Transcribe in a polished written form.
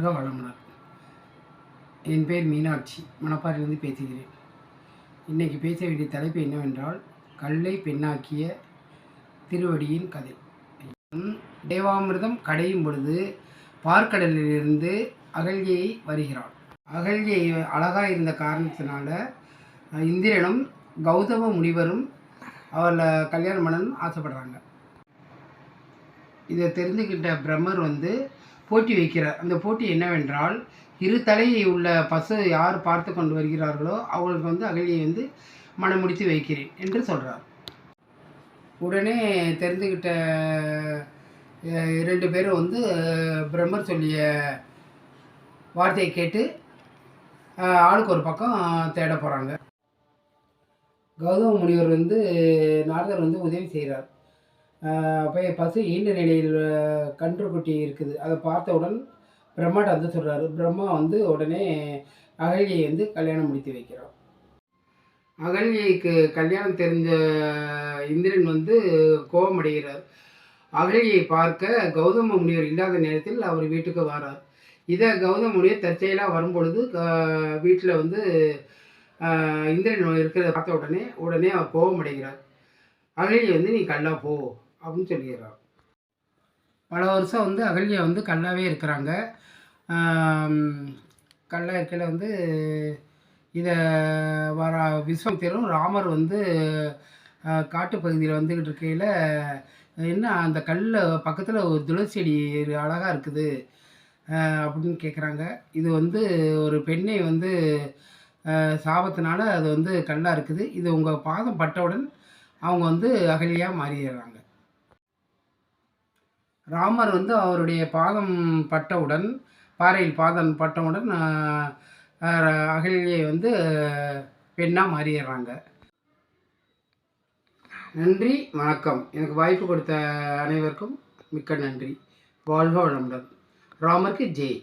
வாழ்க வளமுடன். என் பேர் மீனாட்சி, மணப்பாறையிலிருந்து பேசுகிறேன். இன்றைக்கி பேச வேண்டிய தலைப்பு என்னவென்றால், கல்லை பெண்ணாக்கிய திருவடியின் கதை. தேவாமிர்தம் கடையும் பொழுது பார்க்கடலிலிருந்து அகல்யை வருகிறாள். அகல்யை அழகாக இருந்த காரணத்தினால இந்திரனும் கௌதம முனிவரும் அவளை கல்யாணம் பண்ணணும்னு ஆசைப்படுறாங்க. இதை தெரிஞ்சுக்கிட்ட பிரம்மர் போட்டி வைக்கிறார். அந்த போட்டி என்னவென்றால், இரு தலையை உள்ள பசு யார் பார்த்து கொண்டு வருகிறார்களோ அவங்களுக்கு அகல்யை மனமுடித்து வைக்கிறேன் என்று சொல்கிறார். உடனே தெரிஞ்சுக்கிட்ட 2 பேரும் பிரம்மர் சொல்லிய வார்த்தையை கேட்டு ஆளுக்கு ஒரு பக்கம் தேட போகிறாங்க. கௌதம முனிவர் நாரதர் உதவி செய்கிறார். போய் பசு ஈண்ட நிலையில் கன்றுக்குட்டி இருக்குது, அதை பார்த்தவுடன் பிரம்மாட்ட சொல்கிறாரு. பிரம்மா உடனே அகல்யை கல்யாணம் முடித்து வைக்கிறார். அகல்யைக்கு கல்யாணம் தெரிஞ்ச இந்திரன் கோபமடைகிறார். அகல்யை பார்க்க கௌதம முனிவர் இல்லாத நேரத்தில் அவர் வீட்டுக்கு வரார். இதை கௌதம முனிவர் தற்செயலாக வரும்பொழுது வீட்டில் இந்திரன் இருக்கிறத பார்த்த உடனே அவர் கோபமடைகிறார். அகல்யை நீ கல்லா போ அப்படின்னு சொல்லிடுறார். பல வருஷம் அகல்யா கல்லாவே இருக்கிறாங்க. கல்லா இருக்கையில் இதை வர விஸ்வாமித்திரரும் ராமர் காட்டுப்பகுதியில் வந்துக்கிட்டு இருக்கையில், என்ன அந்த கல் பக்கத்தில் ஒரு துளசி செடி அழகாக இருக்குது அப்படின்னு கேட்குறாங்க. இது ஒரு பெண்ணை சாபத்தினால அது கல்லாக இருக்குது, இது உங்கள் பாதம் பட்டவுடன் அவங்க அகல்யாக மாறிடுறாங்க. ராமர் அவருடைய பாதம் பட்டவுடன், பாறையில் பாதம் பட்டவுடன் அகல்யை பெண்ணாக மாறிடுறாங்க. நன்றி, வணக்கம். எனக்கு வாய்ப்பு கொடுத்த அனைவருக்கும் மிக்க நன்றி. வாழ்க வளமுடன். ராமருக்கு ஜெய்.